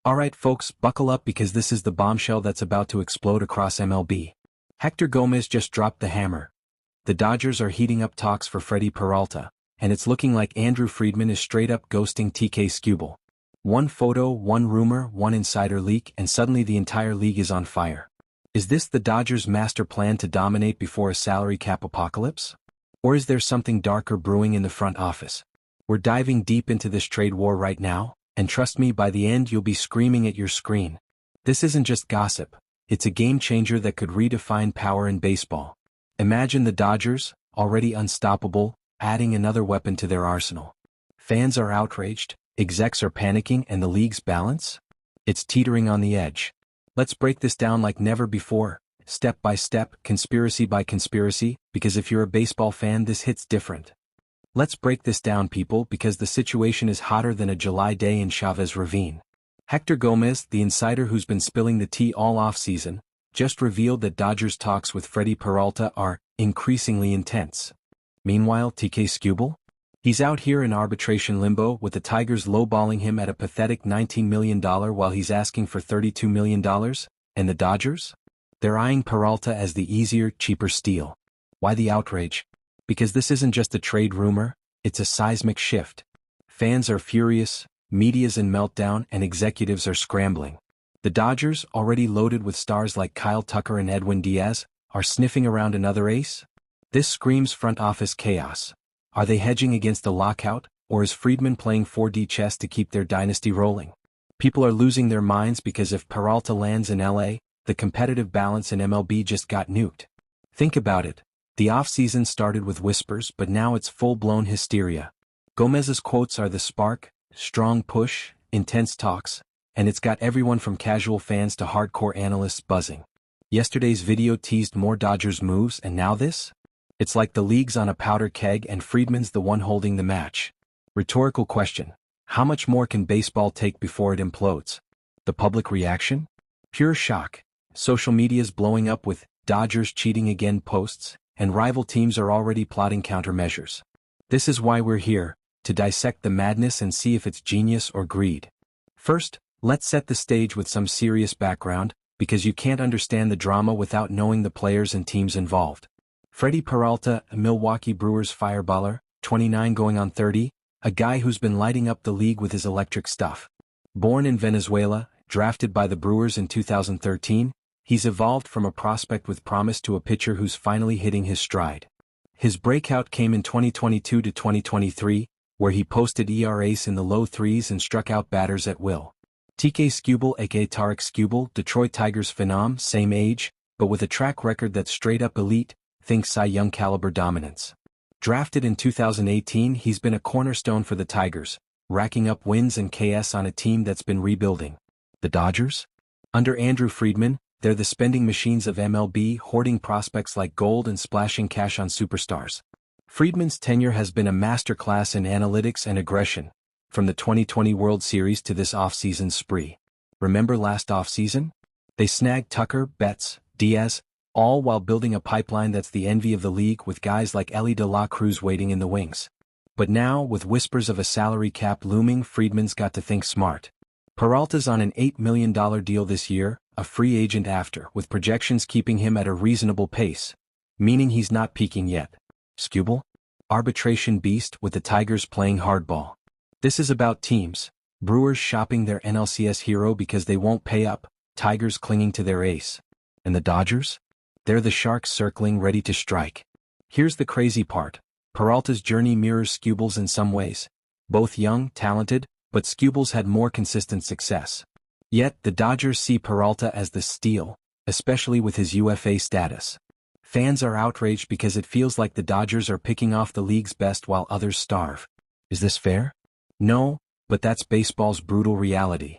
Alright folks, buckle up because this is the bombshell that's about to explode across MLB. Hector Gomez just dropped the hammer. The Dodgers are heating up talks for Freddie Peralta, and it's looking like Andrew Friedman is straight up ghosting TK Skubal. One photo, one rumor, one insider leak, and suddenly the entire league is on fire. Is this the Dodgers' master plan to dominate before a salary cap apocalypse? Or is there something darker brewing in the front office? We're diving deep into this trade war right now, and trust me, by the end you'll be screaming at your screen. This isn't just gossip, it's a game changer that could redefine power in baseball. Imagine the Dodgers, already unstoppable, adding another weapon to their arsenal. Fans are outraged, execs are panicking, and the league's balance? It's teetering on the edge. Let's break this down like never before, step by step, conspiracy by conspiracy, because if you're a baseball fan this hits different. Let's break this down, people, because the situation is hotter than a July day in Chavez Ravine. Hector Gomez, the insider who's been spilling the tea all off-season, just revealed that Dodgers talks with Freddie Peralta are increasingly intense. Meanwhile, TK Skubal? He's out here in arbitration limbo with the Tigers lowballing him at a pathetic $19 million while he's asking for $32 million, and the Dodgers? They're eyeing Peralta as the easier, cheaper steal. Why the outrage? Because this isn't just a trade rumor, it's a seismic shift. Fans are furious, media's in meltdown, and executives are scrambling. The Dodgers, already loaded with stars like Kyle Tucker and Edwin Diaz, are sniffing around another ace? This screams front office chaos. Are they hedging against a lockout, or is Friedman playing 4D chess to keep their dynasty rolling? People are losing their minds because if Peralta lands in LA, the competitive balance in MLB just got nuked. Think about it. The offseason started with whispers, but now it's full-blown hysteria. Gomez's quotes are the spark, strong push, intense talks, and it's got everyone from casual fans to hardcore analysts buzzing. Yesterday's video teased more Dodgers moves, and now this? It's like the league's on a powder keg and Friedman's the one holding the match. Rhetorical question. How much more can baseball take before it implodes? The public reaction? Pure shock. Social media's blowing up with "Dodgers cheating again" posts, and rival teams are already plotting countermeasures. This is why we're here, to dissect the madness and see if it's genius or greed. First, let's set the stage with some serious background, because you can't understand the drama without knowing the players and teams involved. Freddie Peralta, a Milwaukee Brewers fireballer, 29 going on 30, a guy who's been lighting up the league with his electric stuff. Born in Venezuela, drafted by the Brewers in 2013, he's evolved from a prospect with promise to a pitcher who's finally hitting his stride. His breakout came in 2022 to 2023, where he posted ERAs in the low threes and struck out batters at will. TK Skubal, aka Tarek Skubal, Detroit Tigers phenom, same age, but with a track record that's straight up elite, think Cy Young caliber dominance. Drafted in 2018, he's been a cornerstone for the Tigers, racking up wins and KS on a team that's been rebuilding. The Dodgers? Under Andrew Friedman, they're the spending machines of MLB, hoarding prospects like gold and splashing cash on superstars. Friedman's tenure has been a masterclass in analytics and aggression, from the 2020 World Series to this offseason spree. Remember last offseason? They snagged Tucker, Betts, Diaz, all while building a pipeline that's the envy of the league with guys like Elly De La Cruz waiting in the wings. But now, with whispers of a salary cap looming, Friedman's got to think smart. Peralta's on an $8 million deal this year, a free agent after, with projections keeping him at a reasonable pace, meaning he's not peaking yet. Skubal? Arbitration beast with the Tigers playing hardball. This is about teams. Brewers shopping their NLCS hero because they won't pay up, Tigers clinging to their ace. And the Dodgers? They're the sharks circling ready to strike. Here's the crazy part. Peralta's journey mirrors Skubal's in some ways. Both young, talented, but Skubal's had more consistent success. Yet, the Dodgers see Peralta as the steal, especially with his UFA status. Fans are outraged because it feels like the Dodgers are picking off the league's best while others starve. Is this fair? No, but that's baseball's brutal reality.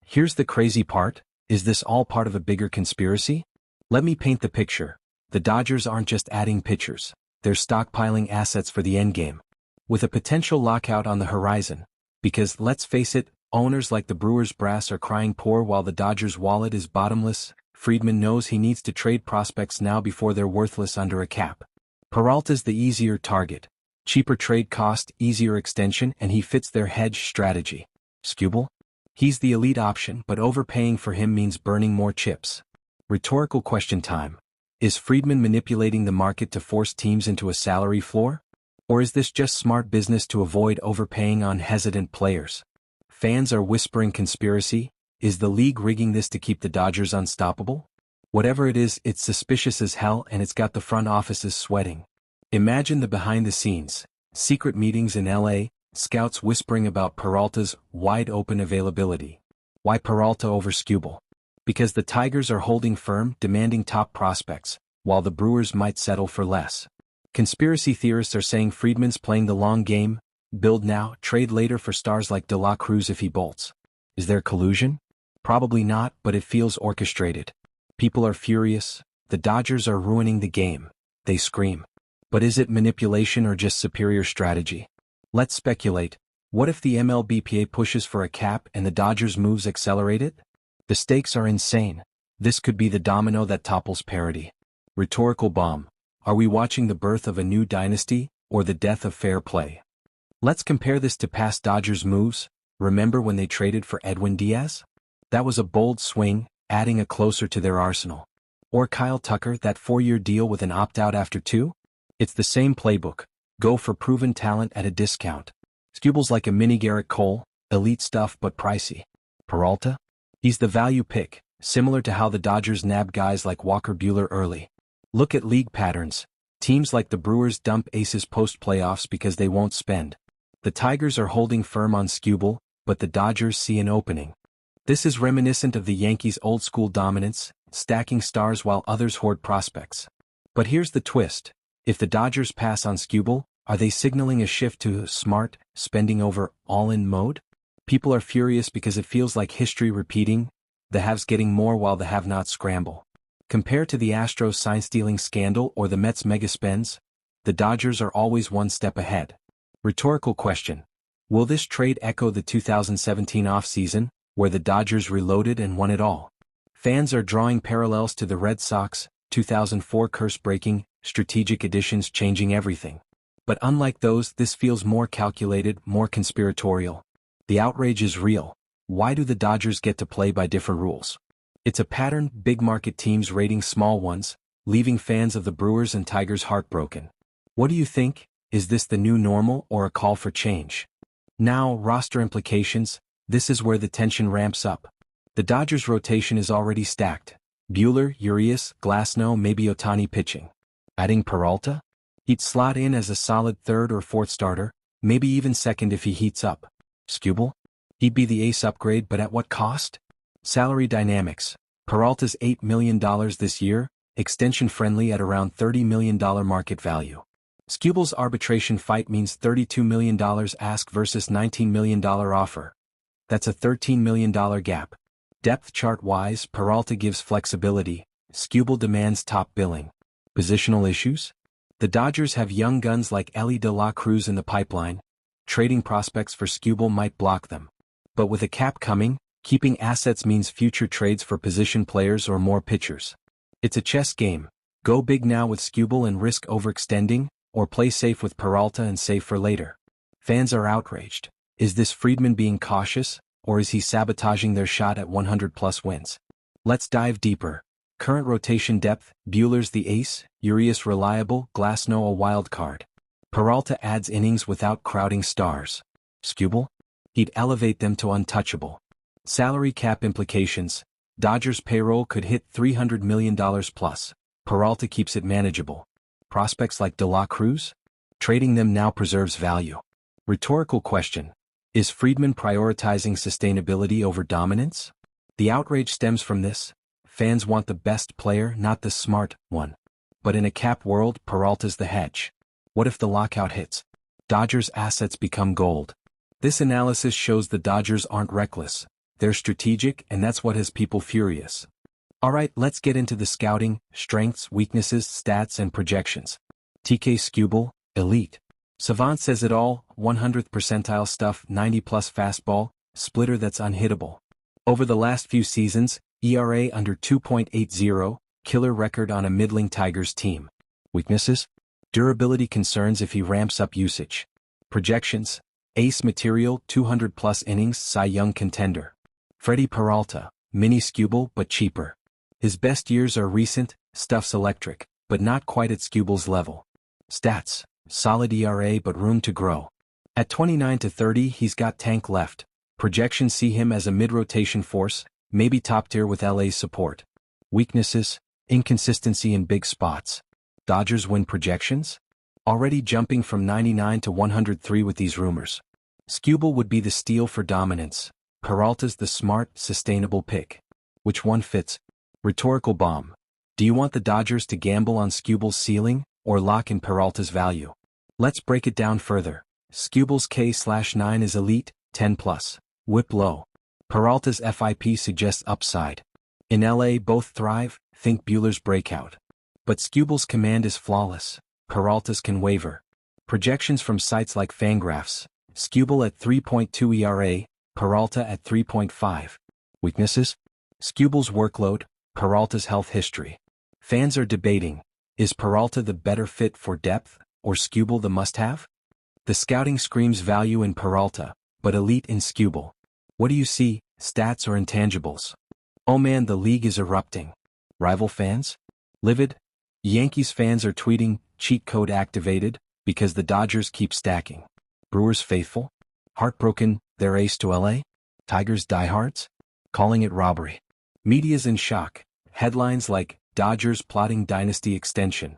Here's the crazy part. Is this all part of a bigger conspiracy? Let me paint the picture. The Dodgers aren't just adding pitchers, they're stockpiling assets for the endgame. With a potential lockout on the horizon. Because, let's face it, owners like the Brewers brass are crying poor while the Dodgers' wallet is bottomless, Friedman knows he needs to trade prospects now before they're worthless under a cap. Peralta's the easier target. Cheaper trade cost, easier extension, and he fits their hedge strategy. Skubal? He's the elite option, but overpaying for him means burning more chips. Rhetorical question time. Is Friedman manipulating the market to force teams into a salary floor? Or is this just smart business to avoid overpaying on hesitant players? Fans are whispering conspiracy. Is the league rigging this to keep the Dodgers unstoppable? Whatever it is, it's suspicious as hell, and it's got the front offices sweating. Imagine the behind the scenes, secret meetings in LA, scouts whispering about Peralta's wide-open availability. Why Peralta over Skubal? Because the Tigers are holding firm, demanding top prospects, while the Brewers might settle for less. Conspiracy theorists are saying Friedman's playing the long game, build now, trade later for stars like De La Cruz if he bolts. Is there collusion? Probably not, but it feels orchestrated. People are furious. The Dodgers are ruining the game. They scream. But is it manipulation or just superior strategy? Let's speculate. What if the MLBPA pushes for a cap and the Dodgers' moves accelerate it? The stakes are insane. This could be the domino that topples parity. Rhetorical bomb. Are we watching the birth of a new dynasty, or the death of fair play? Let's compare this to past Dodgers moves. Remember when they traded for Edwin Diaz? That was a bold swing, adding a closer to their arsenal. Or Kyle Tucker, that 4-year deal with an opt-out after 2? It's the same playbook. Go for proven talent at a discount. Skubal's like a mini Garrett Cole, elite stuff but pricey. Peralta? He's the value pick, similar to how the Dodgers nab guys like Walker Buehler early. Look at league patterns. Teams like the Brewers dump aces post-playoffs because they won't spend. The Tigers are holding firm on Skubal, but the Dodgers see an opening. This is reminiscent of the Yankees' old-school dominance, stacking stars while others hoard prospects. But here's the twist. If the Dodgers pass on Skubal, are they signaling a shift to smart, spending over all-in mode? People are furious because it feels like history repeating, the haves getting more while the have-nots scramble. Compare to the Astros sign-stealing scandal or the Mets mega-spends, the Dodgers are always one step ahead. Rhetorical question. Will this trade echo the 2017 offseason, where the Dodgers reloaded and won it all? Fans are drawing parallels to the Red Sox, 2004 curse-breaking, strategic additions changing everything. But unlike those, this feels more calculated, more conspiratorial. The outrage is real. Why do the Dodgers get to play by different rules? It's a pattern, big market teams raiding small ones, leaving fans of the Brewers and Tigers heartbroken. What do you think? Is this the new normal or a call for change? Now, roster implications. This is where the tension ramps up. The Dodgers' rotation is already stacked. Buehler, Urias, Glasnow, maybe Ohtani pitching. Adding Peralta? He'd slot in as a solid third or fourth starter, maybe even second if he heats up. Skubal? He'd be the ace upgrade, but at what cost? Salary dynamics. Peralta's $8 million this year, extension-friendly at around $30 million market value. Skubal's arbitration fight means $32 million ask versus $19 million offer. That's a $13 million gap. Depth chart-wise, Peralta gives flexibility. Skubal demands top billing. Positional issues? The Dodgers have young guns like Elly De La Cruz in the pipeline. Trading prospects for Skubal might block them. But with a cap coming, keeping assets means future trades for position players or more pitchers. It's a chess game. Go big now with Skubal and risk overextending, or play safe with Peralta and save for later. Fans are outraged. Is this Friedman being cautious, or is he sabotaging their shot at 100-plus wins? Let's dive deeper. Current rotation depth, Buehler's the ace, Urias reliable, Glasnow a wild card. Peralta adds innings without crowding stars. Skubal? He'd elevate them to untouchable. Salary cap implications. Dodgers payroll could hit $300 million plus. Peralta keeps it manageable. Prospects like De La Cruz? Trading them now preserves value. Rhetorical question. Is Friedman prioritizing sustainability over dominance? The outrage stems from this. Fans want the best player, not the smart one. But in a cap world, Peralta's the hedge. What if the lockout hits? Dodgers' assets become gold. This analysis shows the Dodgers aren't reckless. They're strategic, and that's what has people furious. Alright, let's get into the scouting, strengths, weaknesses, stats, and projections. TK Skubal, elite. Savant says it all, 100th percentile stuff, 90-plus fastball, splitter that's unhittable. Over the last few seasons, ERA under 2.80, killer record on a middling Tigers team. Weaknesses? Durability concerns if he ramps up usage. Projections? Ace material, 200-plus innings, Cy Young contender. Freddy Peralta, mini Skubal but cheaper. His best years are recent, stuff's electric, but not quite at Skubal's level. Stats, solid ERA but room to grow. At 29 to 30 he's got tank left. Projections see him as a mid-rotation force, maybe top tier with LA's support. Weaknesses, inconsistency in big spots. Dodgers win projections? Already jumping from 99 to 103 with these rumors. Skubal would be the steal for dominance. Peralta's the smart, sustainable pick. Which one fits? Rhetorical bomb. Do you want the Dodgers to gamble on Skubal's ceiling, or lock in Peralta's value? Let's break it down further. Skubal's K/9 is elite, 10+. Whip low. Peralta's FIP suggests upside. In LA both thrive, think Buehler's breakout. But Skubal's command is flawless. Peralta's can waver. Projections from sites like Fangraphs. Skubal at 3.2 ERA, Peralta at 3.5. Weaknesses? Skubal's workload, Peralta's health history. Fans are debating, is Peralta the better fit for depth, or Skubal the must-have? The scouting screams value in Peralta, but elite in Skubal. What do you see, stats or intangibles? Oh man, the league is erupting. Rival fans? Livid? Yankees fans are tweeting, cheat code activated, because the Dodgers keep stacking. Brewers faithful? Heartbroken, their ace to LA? Tigers diehards? Calling it robbery. Media's in shock. Headlines like, Dodgers plotting dynasty extension.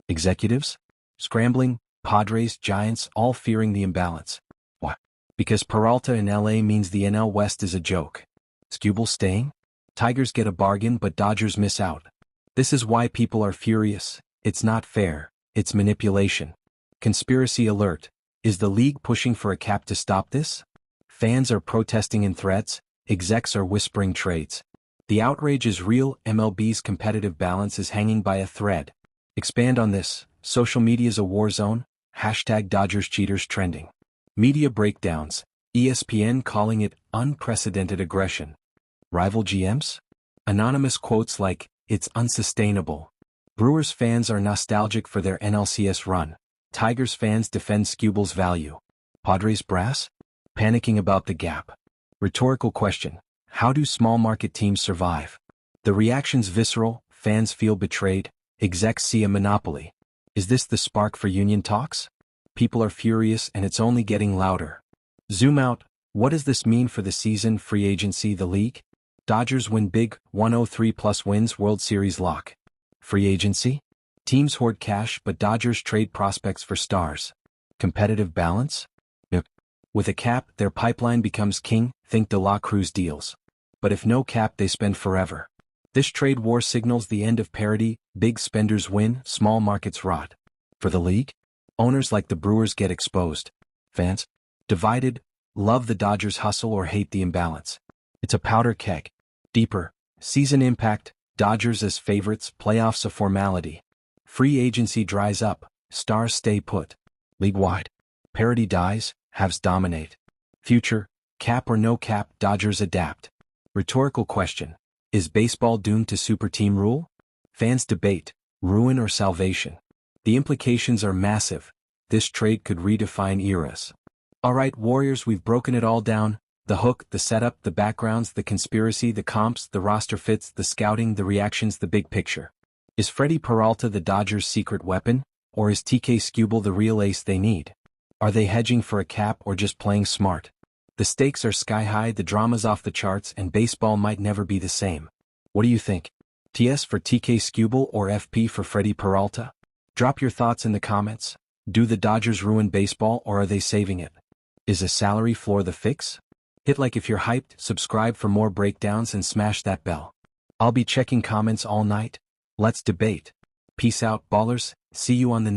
Executives? Scrambling, Padres, Giants all fearing the imbalance. Why? Because Peralta in LA means the NL West is a joke. Skubal staying? Tigers get a bargain but Dodgers miss out. This is why people are furious. It's not fair, it's manipulation. Conspiracy alert. Is the league pushing for a cap to stop this? Fans are protesting in threads, execs are whispering trades. The outrage is real, MLB's competitive balance is hanging by a thread. Expand on this, social media's a war zone, hashtag Dodgers cheaters trending. Media breakdowns, ESPN calling it unprecedented aggression. Rival GMs? Anonymous quotes like, it's unsustainable. Brewers fans are nostalgic for their NLCS run. Tigers fans defend Skubal's value. Padres brass? Panicking about the gap. Rhetorical question. How do small market teams survive? The reaction's visceral, fans feel betrayed, execs see a monopoly. Is this the spark for union talks? People are furious and it's only getting louder. Zoom out, what does this mean for the season, free agency, the league? Dodgers win big, 103+ wins, World Series lock. Free agency? Teams hoard cash but Dodgers trade prospects for stars. Competitive balance? Yep. With a cap, their pipeline becomes king, think De La Cruz deals. But if no cap, they spend forever. This trade war signals the end of parity, big spenders win, small markets rot. For the league? Owners like the Brewers get exposed. Fans? Divided, love the Dodgers hustle or hate the imbalance. It's a powder keg. Deeper, season impact, Dodgers as favorites, playoffs a formality. Free agency dries up, stars stay put. League-wide? Parity dies, halves dominate. Future, cap or no cap, Dodgers adapt. Rhetorical question. Is baseball doomed to super team rule? Fans debate, ruin or salvation. The implications are massive. This trade could redefine eras. Alright Warriors, we've broken it all down. The hook, the setup, the backgrounds, the conspiracy, the comps, the roster fits, the scouting, the reactions, the big picture. Is Freddy Peralta the Dodgers' secret weapon, or is TK Skubal the real ace they need? Are they hedging for a cap or just playing smart? The stakes are sky high, the drama's off the charts, and baseball might never be the same. What do you think? TS for TK Skubal or FP for Freddy Peralta? Drop your thoughts in the comments. Do the Dodgers ruin baseball or are they saving it? Is a salary floor the fix? Hit like if you're hyped, subscribe for more breakdowns and smash that bell. I'll be checking comments all night. Let's debate. Peace out, ballers. See you on the next